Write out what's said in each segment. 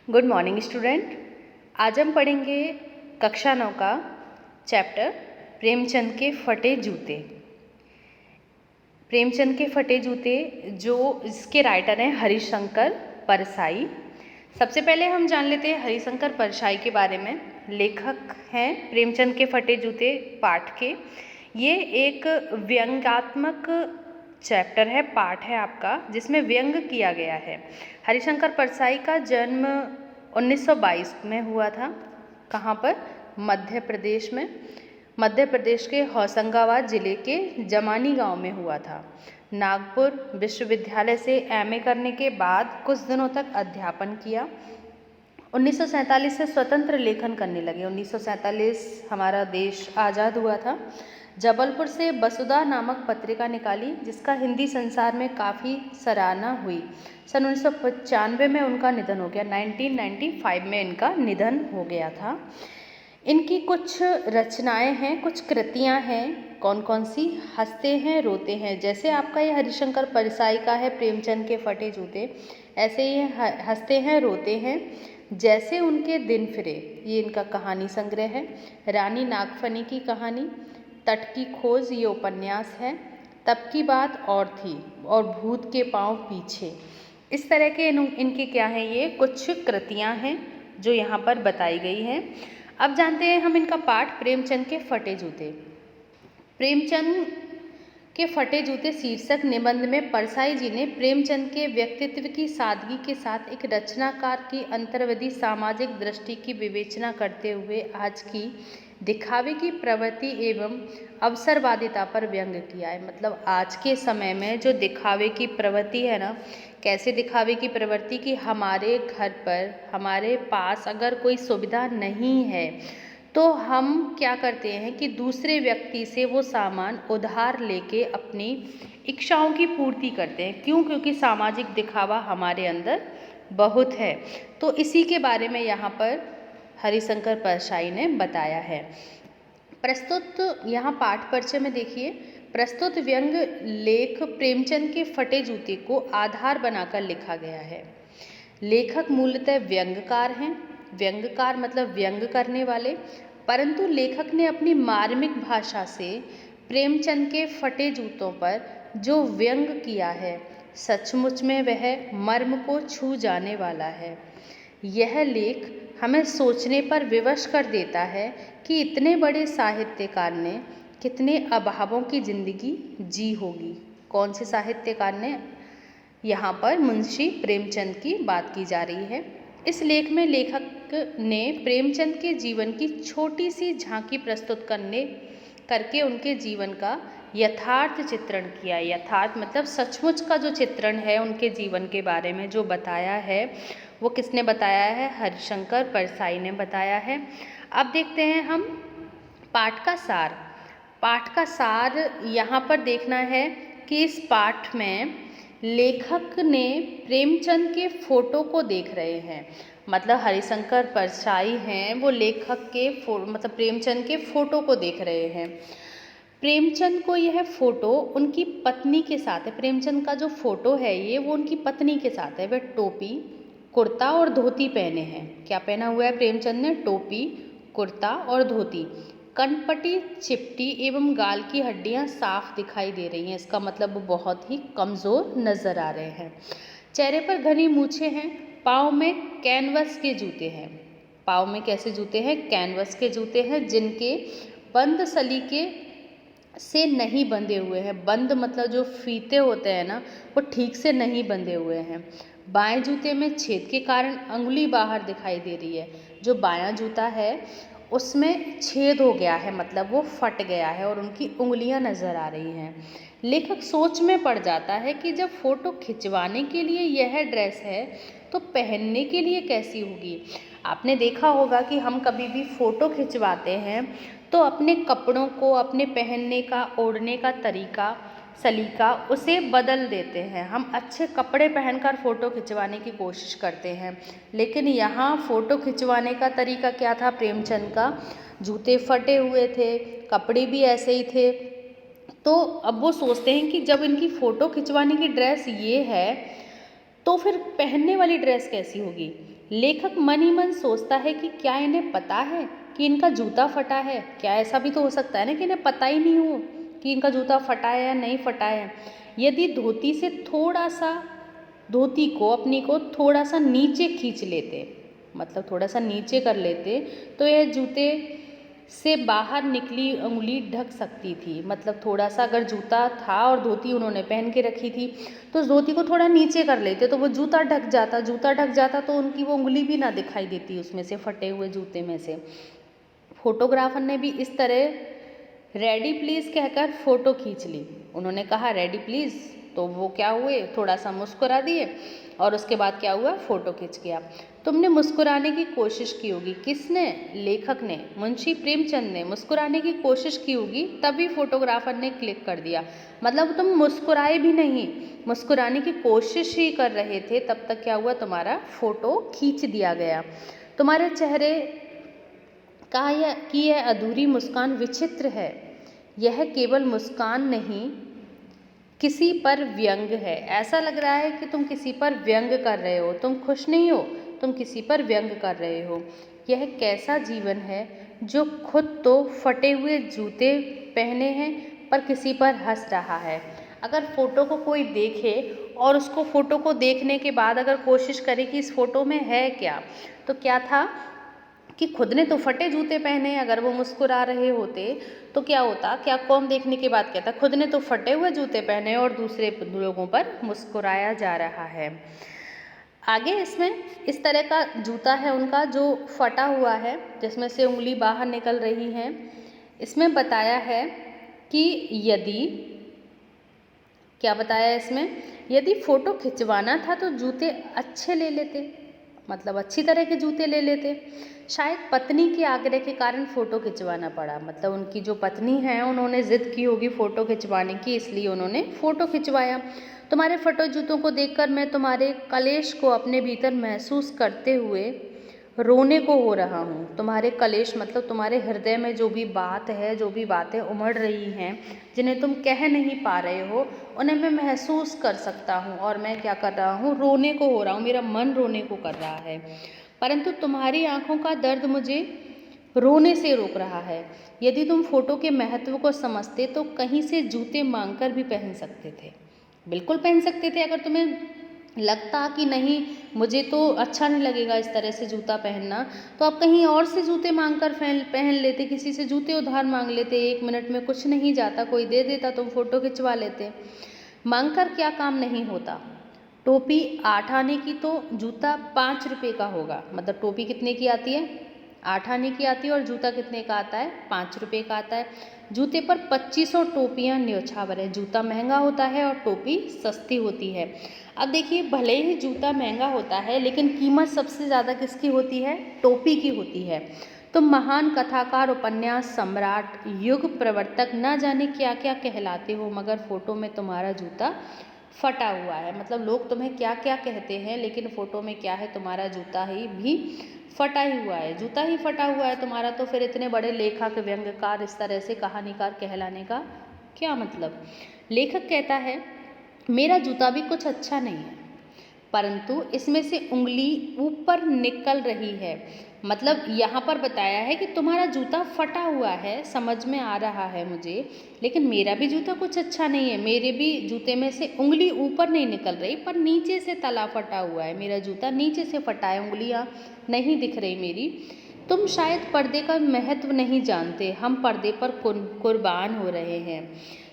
Good morning student. आज हम पढ़ेंगे कक्षा 9 का चैप्टर प्रेमचंद के फटे जूते। प्रेमचंद के फटे जूते जो इसके राइटर हैं हरिशंकर परसाई। सबसे पहले हम जान लेते हैं हरिशंकर परसाई के बारे में। लेखक हैं प्रेमचंद के फटे जूते पाठ के। ये एक व्यंग्यात्मक चैप्टर है, पाठ है आपका, जिसमें व्यंग किया गया है। हरिशंकर परसाई का जन्म 1922 में हुआ था। कहाँ पर? मध्य प्रदेश में। मध्य प्रदेश के होशंगाबाद जिले के जमानी गांव में हुआ था। नागपुर विश्वविद्यालय से एमए करने के बाद कुछ दिनों तक अध्यापन किया। 1947 से स्वतंत्र लेखन करने लगे। 1947 हमारा देश आज़ाद हुआ था। जबलपुर से वसुधा नामक पत्रिका निकाली, जिसका हिंदी संसार में काफ़ी सराहना हुई। सन 1995 में उनका निधन हो गया। 1995 में इनका निधन हो गया था। इनकी कुछ रचनाएं हैं, कुछ कृतियां हैं। कौन कौन सी? हंसते हैं रोते हैं, जैसे आपका ये हरिशंकर परसाई का है प्रेमचंद के फटे जूते, ऐसे ही हंसते हैं रोते हैं, जैसे उनके दिन फिरे, ये इनका कहानी संग्रह है। रानी नागफनी की कहानी, तट की खोज, ये उपन्यास है। तब की बात और थी, और भूत के पांव पीछे। इस तरह के इनके क्या हैं, ये कुछ कृतियां हैं जो यहाँ पर बताई गई हैं। अब जानते हैं हम इनका पाठ, प्रेमचंद के फटे जूते। प्रेमचंद के फटे जूते शीर्षक निबंध में परसाई जी ने प्रेमचंद के व्यक्तित्व की सादगी के साथ एक रचनाकार की अंतर्विधि सामाजिक दृष्टि की विवेचना करते हुए आज की दिखावे की प्रवृत्ति एवं अवसरवादिता पर व्यंग किया है। मतलब आज के समय में जो दिखावे की प्रवृत्ति है ना, कैसे दिखावे की प्रवृत्ति कि हमारे घर पर, हमारे पास अगर कोई सुविधा नहीं है तो हम क्या करते हैं कि दूसरे व्यक्ति से वो सामान उधार लेके अपनी इच्छाओं की पूर्ति करते हैं। क्यों? क्योंकि सामाजिक दिखावा हमारे अंदर बहुत है। तो इसी के बारे में यहाँ पर हरिशंकर परसाई ने बताया है। प्रस्तुत यहाँ पाठ परिचय में देखिए, प्रस्तुत व्यंग लेख प्रेमचंद के फटे जूते को आधार बनाकर लिखा गया है। लेखक मूलतः व्यंगकार हैं। व्यंगकार मतलब व्यंग करने वाले, परंतु लेखक ने अपनी मार्मिक भाषा से प्रेमचंद के फटे जूतों पर जो व्यंग किया है, सचमुच में वह मर्म को छू जाने वाला है। यह लेख हमें सोचने पर विवश कर देता है कि इतने बड़े साहित्यकार ने कितने अभावों की जिंदगी जी होगी। कौन से साहित्यकार ने? यहाँ पर मुंशी प्रेमचंद की बात की जा रही है। इस लेख में लेखक ने प्रेमचंद के जीवन की छोटी सी झांकी प्रस्तुत करके उनके जीवन का यथार्थ चित्रण किया। यथार्थ मतलब सचमुच का जो चित्रण है उनके जीवन के बारे में जो बताया है, वो किसने बताया है? हरिशंकर परसाई ने बताया है। अब देखते हैं हम पाठ का सार। पाठ का सार यहाँ पर देखना है कि इस पाठ में लेखक ने प्रेमचंद के फोटो को देख रहे हैं। मतलब हरिशंकर परसाई हैं, वो लेखक के मतलब प्रेमचंद के फोटो को देख रहे हैं। प्रेमचंद को यह फोटो उनकी पत्नी के साथ है। प्रेमचंद का जो फोटो है ये, वो उनकी पत्नी के साथ है। वह टोपी, कुर्ता और धोती पहने हैं। क्या पहना हुआ है प्रेमचंद ने? टोपी, कुर्ता और धोती। कनपटी चिपटी एवं गाल की हड्डियां साफ दिखाई दे रही हैं। इसका मतलब वो बहुत ही कमज़ोर नज़र आ रहे हैं। चेहरे पर घनी मूछें हैं। पाँव में कैनवस के जूते हैं। पाँव में कैसे जूते हैं? कैनवस के जूते हैं, जिनके बंद सलीके से नहीं बंधे हुए हैं। बंद मतलब जो फीते होते हैं ना, वो ठीक से नहीं बंधे हुए हैं। बाएं जूते में छेद के कारण अंगुली बाहर दिखाई दे रही है। जो बायां जूता है उसमें छेद हो गया है, मतलब वो फट गया है और उनकी उंगलियां नज़र आ रही हैं। लेखक सोच में पड़ जाता है कि जब फोटो खिंचवाने के लिए यह ड्रेस है तो पहनने के लिए कैसी होगी। आपने देखा होगा कि हम कभी भी फ़ोटो खिंचवाते हैं तो अपने कपड़ों को, अपने पहनने का, ओढ़ने का तरीका, सलीका उसे बदल देते हैं। हम अच्छे कपड़े पहनकर फ़ोटो खिंचवाने की कोशिश करते हैं, लेकिन यहाँ फ़ोटो खिंचवाने का तरीका क्या था प्रेमचंद का? जूते फटे हुए थे, कपड़े भी ऐसे ही थे। तो अब वो सोचते हैं कि जब इनकी फ़ोटो खिंचवाने की ड्रेस ये है तो फिर पहनने वाली ड्रेस कैसी होगी। लेखक मन ही मन सोचता है कि क्या इन्हें पता है कि इनका जूता फटा है। क्या ऐसा भी तो हो सकता है ना कि इन्हें पता ही नहीं हो कि इनका जूता फटा है या नहीं फटा है। यदि धोती से थोड़ा सा, धोती को अपनी को थोड़ा सा नीचे खींच लेते, मतलब थोड़ा सा नीचे कर लेते, तो यह जूते से बाहर निकली उंगली ढक सकती थी। मतलब थोड़ा सा अगर जूता था और धोती उन्होंने पहन के रखी थी तो उस धोती को थोड़ा नीचे कर लेते तो वो जूता ढक जाता, जूता ढक जाता तो उनकी वो उंगली भी ना दिखाई देती उसमें से, फटे हुए जूते में से। फोटोग्राफर ने भी इस तरह रेडी प्लीज़ कहकर फ़ोटो खींच ली। उन्होंने कहा रेडी प्लीज़, तो वो क्या हुए, थोड़ा सा मुस्कुरा दिए और उसके बाद क्या हुआ, फ़ोटो खिंच गया। तुमने मुस्कुराने की कोशिश की होगी। किसने? लेखक ने, मुंशी प्रेमचंद ने मुस्कुराने की कोशिश की होगी, तभी फोटोग्राफर ने क्लिक कर दिया। मतलब तुम मुस्कुराए भी नहीं, मुस्कुराने की कोशिश ही कर रहे थे, तब तक क्या हुआ, तुम्हारा फ़ोटो खींच दिया गया। तुम्हारे चेहरे कि यह अधूरी मुस्कान विचित्र है। यह केवल मुस्कान नहीं, किसी पर व्यंग है। ऐसा लग रहा है कि तुम किसी पर व्यंग कर रहे हो, तुम खुश नहीं हो, तुम किसी पर व्यंग कर रहे हो। यह कैसा जीवन है जो खुद तो फटे हुए जूते पहने हैं पर किसी पर हंस रहा है। अगर फ़ोटो को कोई देखे और उसको फ़ोटो को देखने के बाद अगर कोशिश करे कि इस फ़ोटो में है क्या, तो क्या था कि खुद ने तो फटे जूते पहने। अगर वो मुस्कुरा रहे होते तो क्या होता, क्या कौम देखने के बाद कहता खुद ने तो फटे हुए जूते पहने और दूसरे लोगों पर मुस्कुराया जा रहा है। आगे इसमें इस तरह का जूता है उनका जो फटा हुआ है, जिसमें से उंगली बाहर निकल रही है। इसमें बताया है कि यदि, क्या बताया इसमें, यदि फ़ोटो खिंचवाना था तो जूते अच्छे ले लेते, मतलब अच्छी तरह के जूते ले लेते। शायद पत्नी के आग्रह के कारण फ़ोटो खिंचवाना पड़ा। मतलब उनकी जो पत्नी है उन्होंने ज़िद की होगी फ़ोटो खिंचवाने की, इसलिए उन्होंने फ़ोटो खिंचवाया। तुम्हारे फटे जूतों को देखकर मैं तुम्हारे कलेश को अपने भीतर महसूस करते हुए रोने को हो रहा हूँ। तुम्हारे कलेश मतलब तुम्हारे हृदय में जो भी बात है, जो भी बातें उमड़ रही हैं, जिन्हें तुम कह नहीं पा रहे हो, उन्हें मैं महसूस कर सकता हूँ और मैं क्या कर रहा हूँ, रोने को हो रहा हूँ, मेरा मन रोने को कर रहा है। परंतु तुम्हारी आँखों का दर्द मुझे रोने से रोक रहा है। यदि तुम फ़ोटो के महत्व को समझते तो कहीं से जूते मांगकर भी पहन सकते थे। बिल्कुल पहन सकते थे। अगर तुम्हें लगता कि नहीं मुझे तो अच्छा नहीं लगेगा इस तरह से जूता पहनना, तो आप कहीं और से जूते मांग कर पहन लेते, किसी से जूते उधार मांग लेते। 1 मिनट में कुछ नहीं जाता, कोई दे देता, तुम फ़ोटो खिंचवा लेते। मांग कर क्या काम नहीं होता। टोपी 8 आने की तो जूता 5 रुपये का होगा। मतलब टोपी कितने की आती है, 8 आने की आती है, और जूता कितने का आता है, 5 रुपये का आता है। जूते पर 2500 टोपियाँ न्यौछावर है। जूता महंगा होता है और टोपी सस्ती होती है। अब देखिए, भले ही जूता महंगा होता है लेकिन कीमत सबसे ज़्यादा किसकी होती है, टोपी की होती है। तुम महान कथाकार, उपन्यास सम्राट, युग प्रवर्तक, न जाने क्या क्या कहलाते हो, मगर फ़ोटो में तुम्हारा जूता फटा हुआ है। मतलब लोग तुम्हें क्या क्या कहते हैं, लेकिन फ़ोटो में क्या है, तुम्हारा जूता ही भी फटा ही हुआ है, जूता ही फटा हुआ है तुम्हारा। तो फिर इतने बड़े लेखक, व्यंग्यकार, इस तरह से कहानीकार कहलाने का क्या मतलब। लेखक कहता है मेरा जूता भी कुछ अच्छा नहीं है, परंतु इसमें से उंगली ऊपर निकल रही है। मतलब यहाँ पर बताया है कि तुम्हारा जूता फटा हुआ है, समझ में आ रहा है मुझे, लेकिन मेरा भी जूता कुछ अच्छा नहीं है। मेरे भी जूते में से उंगली ऊपर नहीं निकल रही, पर नीचे से तला फटा हुआ है। मेरा जूता नीचे से फटा है, उंगलियाँ नहीं दिख रही मेरी। तुम शायद पर्दे का महत्व नहीं जानते, हम पर्दे पर कुर्बान हो रहे हैं।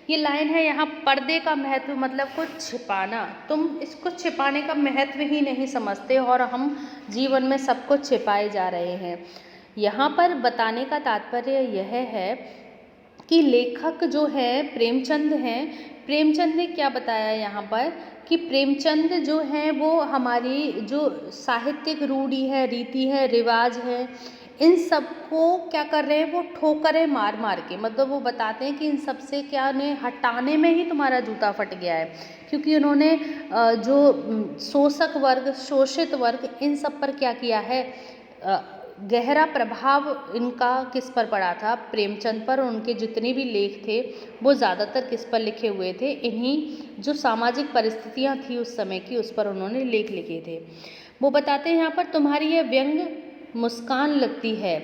ये लाइन है यहाँ, पर्दे का महत्व मतलब कुछ छिपाना। तुम इसको छिपाने का महत्व ही नहीं समझते और हम जीवन में सब कुछ छिपाए जा रहे हैं। यहाँ पर बताने का तात्पर्य यह है कि लेखक जो है प्रेमचंद हैं, प्रेमचंद ने क्या बताया यहाँ पर कि प्रेमचंद जो हैं वो हमारी जो साहित्यिक रूढ़ी है, रीति है, रिवाज है, इन सब को क्या कर रहे हैं, वो ठोकरें मार मार के, मतलब वो बताते हैं कि इन सब से क्या ने हटाने में ही तुम्हारा जूता फट गया है। क्योंकि उन्होंने जो शोषक वर्ग, शोषित वर्ग, इन सब पर क्या किया है, गहरा प्रभाव इनका किस पर पड़ा था, प्रेमचंद पर। उनके जितने भी लेख थे वो ज़्यादातर किस पर लिखे हुए थे, इन्हीं जो सामाजिक परिस्थितियाँ थी उस समय की, उस पर उन्होंने लेख लिखे थे। वो बताते हैं यहाँ पर, तुम्हारी यह व्यंग मुस्कान लगती है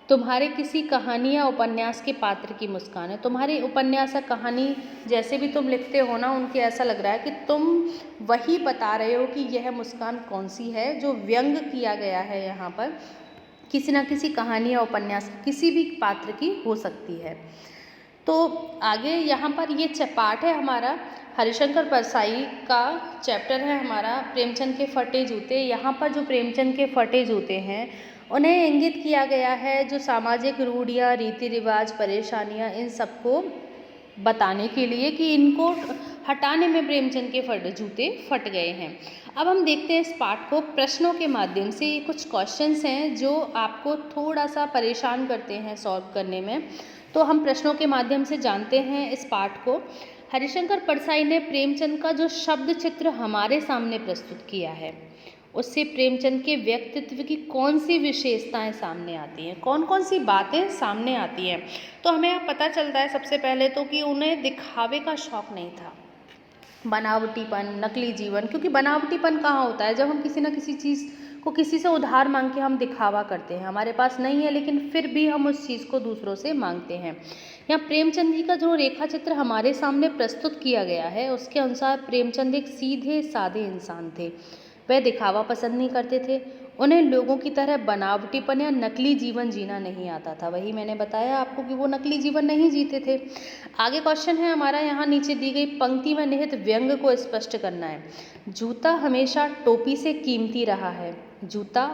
तुम्हारे किसी कहानी या उपन्यास के पात्र की मुस्कान है। तुम्हारी उपन्यास या कहानी जैसे भी तुम लिखते हो ना, उनके ऐसा लग रहा है कि तुम वही बता रहे हो कि यह मुस्कान कौन सी है जो व्यंग किया गया है यहाँ पर, किसी न किसी कहानी या उपन्यास किसी भी पात्र की हो सकती है। तो आगे यहाँ पर ये पाठ है हमारा हरिशंकर परसाई का चैप्टर है हमारा प्रेमचंद के फटे जूते। यहाँ पर जो प्रेमचंद के फटे जूते हैं उन्हें इंगित किया गया है जो सामाजिक रूढ़ियाँ, रीति रिवाज, परेशानियाँ, इन सबको बताने के लिए कि इनको हटाने में प्रेमचंद के जूते फट गए हैं। अब हम देखते हैं इस पाठ को प्रश्नों के माध्यम से। ये कुछ क्वेश्चंस हैं जो आपको थोड़ा सा परेशान करते हैं सॉल्व करने में, तो हम प्रश्नों के माध्यम से जानते हैं इस पाठ को। हरिशंकर परसाई ने प्रेमचंद का जो शब्द चित्र हमारे सामने प्रस्तुत किया है, उससे प्रेमचंद के व्यक्तित्व की कौन सी विशेषताएं सामने आती हैं, कौन कौन सी बातें सामने आती हैं। तो हमें अब पता चलता है सबसे पहले तो कि उन्हें दिखावे का शौक़ नहीं था, बनावटीपन, नकली जीवन। क्योंकि बनावटीपन कहाँ होता है, जब हम किसी न किसी चीज़ को किसी से उधार मांग के हम दिखावा करते हैं, हमारे पास नहीं है लेकिन फिर भी हम उस चीज़ को दूसरों से मांगते हैं। यहाँ प्रेमचंद जी का जो रेखा चित्र हमारे सामने प्रस्तुत किया गया है, उसके अनुसार प्रेमचंद एक सीधे साधे इंसान थे। वह दिखावा पसंद नहीं करते थे, उन्हें लोगों की तरह बनावटीपन या नकली जीवन जीना नहीं आता था। वही मैंने बताया आपको कि वो नकली जीवन नहीं जीते थे। आगे क्वेश्चन है हमारा, यहाँ नीचे दी गई पंक्ति में निहित व्यंग को स्पष्ट करना है। जूता हमेशा टोपी से कीमती रहा है। जूता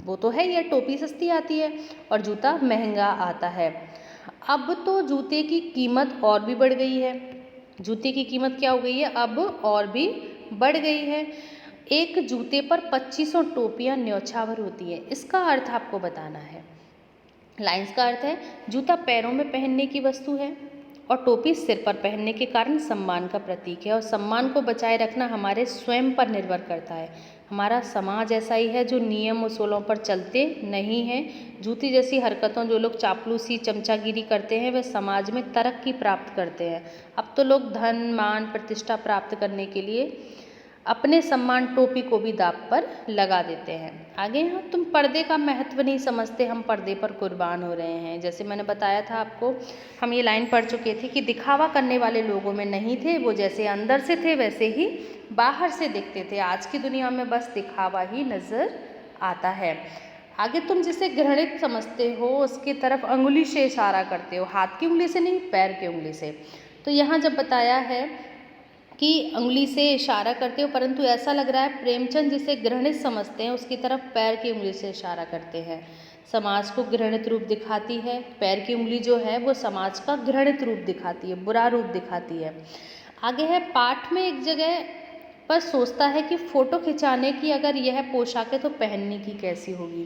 वो तो है, यह टोपी सस्ती आती है और जूता महंगा आता है। अब तो जूते की कीमत और भी बढ़ गई है। जूते की कीमत क्या हो गई है, अब और भी बढ़ गई है। एक जूते पर 2500 टोपियाँ न्यौछावर होती है। इसका अर्थ आपको बताना है। लाइंस का अर्थ है, जूता पैरों में पहनने की वस्तु है और टोपी सिर पर पहनने के कारण सम्मान का प्रतीक है, और सम्मान को बचाए रखना हमारे स्वयं पर निर्भर करता है। हमारा समाज ऐसा ही है जो नियम उसूलों पर चलते नहीं हैं। जूती जैसी हरकतों, जो लोग चापलूसी, चमचागिरी करते हैं, वे समाज में तरक्की प्राप्त करते हैं। अब तो लोग धन, मान, प्रतिष्ठा प्राप्त करने के लिए अपने सम्मान टोपी को भी दांव पर लगा देते हैं। आगे यहाँ, तुम पर्दे का महत्व नहीं समझते, हम पर्दे पर कुर्बान हो रहे हैं। जैसे मैंने बताया था आपको, हम ये लाइन पढ़ चुके थे कि दिखावा करने वाले लोगों में नहीं थे, वो जैसे अंदर से थे वैसे ही बाहर से दिखते थे। आज की दुनिया में बस दिखावा ही नज़र आता है। आगे, तुम जिसे घृणित समझते हो उसकी तरफ अंगुली से इशारा करते हो, हाथ की उंगली से नहीं, पैर की उंगली से। तो यहाँ जब बताया है कि अंगुली से इशारा करते हो, परंतु ऐसा लग रहा है प्रेमचंद जिसे घृणित समझते हैं उसकी तरफ पैर की उंगली से इशारा करते हैं। समाज को घृणित रूप दिखाती है, पैर की उंगली जो है वो समाज का घृणित रूप दिखाती है, बुरा रूप दिखाती है। आगे है, पाठ में एक जगह पर सोचता है कि फ़ोटो खिंचाने की अगर यह पोशाक है तो पहनने की कैसी होगी।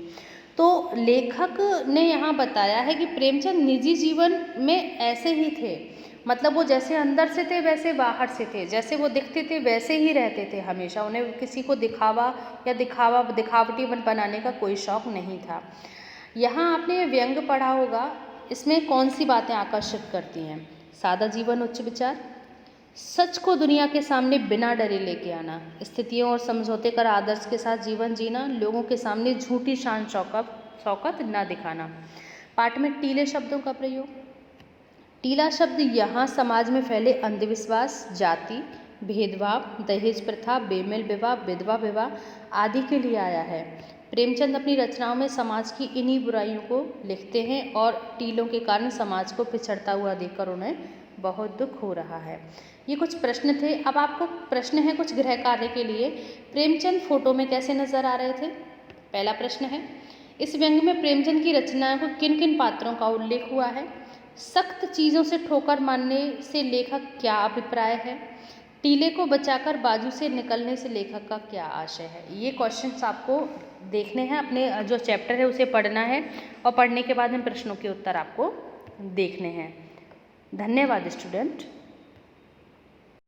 तो लेखक ने यहाँ बताया है कि प्रेमचंद निजी जीवन में ऐसे ही थे, मतलब वो जैसे अंदर से थे वैसे बाहर से थे, जैसे वो दिखते थे वैसे ही रहते थे हमेशा। उन्हें किसी को दिखावा या दिखावटीपन बनाने का कोई शौक़ नहीं था। यहाँ आपने ये व्यंग पढ़ा होगा, इसमें कौन सी बातें आकर्षित करती हैं? सादा जीवन, उच्च विचार, सच को दुनिया के सामने बिना डरे लेके आना, स्थितियों और समझौते कर आदर्श के साथ जीवन जीना, लोगों के सामने झूठी शान शौकत न दिखाना। पाठ में टीले शब्दों का प्रयोग। टीला शब्द यहाँ समाज में फैले अंधविश्वास, जाति भेदभाव, दहेज प्रथा, बेमेल विवाह, विधवा विवाह आदि के लिए आया है। प्रेमचंद अपनी रचनाओं में समाज की इन्हीं बुराइयों को लिखते हैं और टीलों के कारण समाज को पिछड़ता हुआ देखकर उन्हें बहुत दुख हो रहा है। ये कुछ प्रश्न थे। अब आपको प्रश्न है कुछ गृह कार्य के लिए। प्रेमचंद फोटो में कैसे नजर आ रहे थे? पहला प्रश्न है, इस व्यंग में प्रेमचंद की रचनाओं को किन किन पात्रों का उल्लेख हुआ है? सख्त चीज़ों से ठोकर मारने से लेखक क्या अभिप्राय है? टीले को बचाकर बाजू से निकलने से लेखक का क्या आशय है? ये क्वेश्चंस आपको देखने हैं, अपने जो चैप्टर है उसे पढ़ना है और पढ़ने के बाद इन प्रश्नों के उत्तर आपको देखने हैं। धन्यवाद स्टूडेंट।